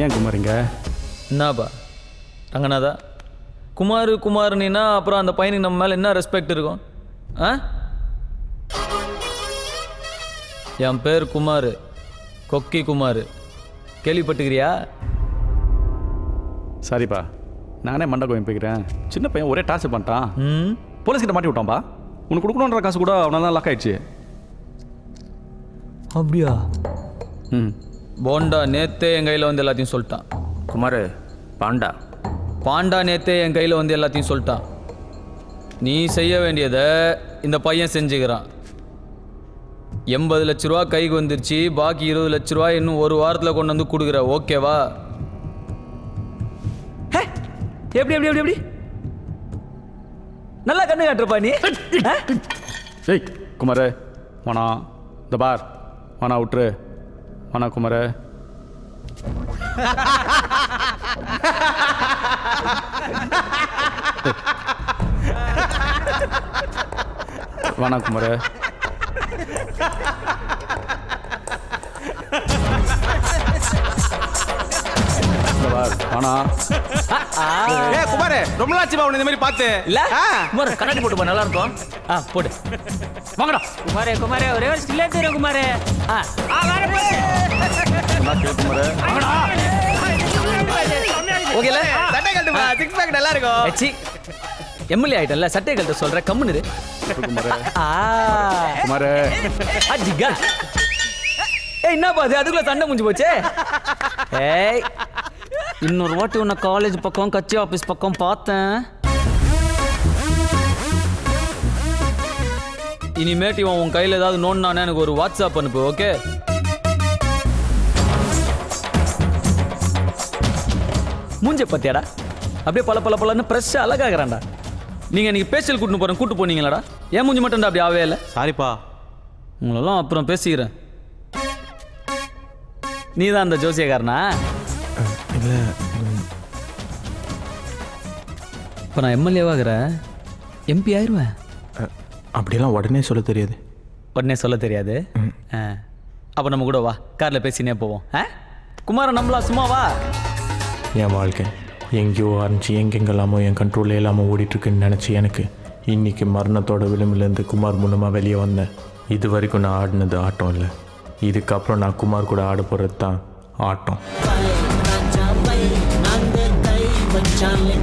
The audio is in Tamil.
ஏன் குமாரிங்க? என்னப்பா ரங்கநாதா, குமார்னா அப்புறம் அந்த பையனுக்கு நம்ம மேலே என்ன ரெஸ்பெக்ட் இருக்கும்? ஆ, என் பேர் குமார், கொக்கி குமார். கேள்விப்பட்டுக்கிறியா? சாரிப்பா, நானே மண்டை கோயம் போய்க்கிறேன். சின்ன பையன் ஒரே டார்ச்சர் பண்ணிட்டான். போலீஸ்கிட்ட மாட்டி விட்டான்ப்பா. உனக்கு கொடுக்கணுன்ற காசு கூட அவனால் தான் லாக் ஆயிடுச்சு. அப்படியா? போண்டா நேத்தே என் கையில் வந்து எல்லாத்தையும் சொல்லிட்டான். குமார், பாண்டா நேத்தே என் கையில் வந்து எல்லாத்தையும் சொல்லிட்டான். நீ செய்ய வேண்டியதை இந்த பையன் செஞ்சுக்கிறான். 80 லட்ச ரூபா கைக்கு வந்துருச்சு. பாக்கி 20 லட்ச ரூபா இன்னும் ஒரு வாரத்தில் கொண்டு வந்து கொடுக்குற. ஓகேவா? எப்படி எப்படி எப்படி எப்படி நல்லா கண்ணு காட்டுறப்பா நீ. ஏய் குமார், வானா இந்த பார், வானா விட்டுரு. வானா குமார். வானா குமார். குமார், ரொம்ப நாளாச்சுப்பா உன்னை இந்த மாதிரி பார்த்து. இல்ல குமார், கண்ணாடி போட்டு நல்லா இருக்கும். போட்டு வாங்கடா குமாரே. ஒரே ஒரு ஸ்டில்லே தெரியும் குமாரே. ஓகேல, சட்டை கட்டுப்பா, சிக்ஸ் பேக் நல்லா இருக்கும். எம்எல்ஏ ஆயிட்டல்ல, சட்டை கழட்ட சொல்ற. கம்முன்னு குமார். அஜிகா, ஏய் என்ன பாது, அதுக்குள்ள சண்டை முடிஞ்சு போச்சே. ஏய், இன்னொரு வாட்டி உன்னை காலேஜ் பக்கம் கட்சி ஆஃபீஸ் பக்கம் பார்த்தேன். இனிமேட்டு இவன் உன் கையில் ஏதாவது நோண்டானே எனக்கு ஒரு வாட்ஸ்அப் அனுப்பு. ஓகே? மூஞ்ச பத்தியாடா, அப்படியே பல ஃப்ரெஷ்ஷாக அழகாகிறான்டா. நீங்கள் இன்னைக்கு பேஷியல் கூட்டு போனீங்களாடா? ஏன் மூஞ்சி மட்டும்டா அப்படி ஆவே இல்லை? சாரிப்பா, உங்களெல்லாம் அப்புறம் பேசிக்கிறேன். நீ தான் அந்த ஜோசியக்காரனா? இல்லை, இப்போ நான் எம்எல்ஏவாகிறேன், எம்பி ஆயிடுவேன். அப்படியெல்லாம் உடனே சொல்ல தெரியாது. உடனே சொல்ல தெரியாது? அப்போ நம்ம கூட வா, காரில் பேசினே போவோம். குமார நம்மளா சும்மா வா. என் வாழ்க்கை எங்கேயோ ஆரம்பிச்சு எங்கெங்கெல்லாமோ என் கண்ட்ரோலில் இல்லாமல் ஓடிட்டுருக்குன்னு நினச்சி எனக்கு இன்றைக்கி மரணத்தோட விளிம்பிலேருந்து குமார் மூலமாக வெளியே வந்தேன். இது வரைக்கும் நான் ஆடினது ஆட்டம் இல்லை. இதுக்கப்புறம் நான் குமார் கூட ஆட போகிறது தான் ஆட்டம். ராஜாவை நாங்கள் கை வச்சாலே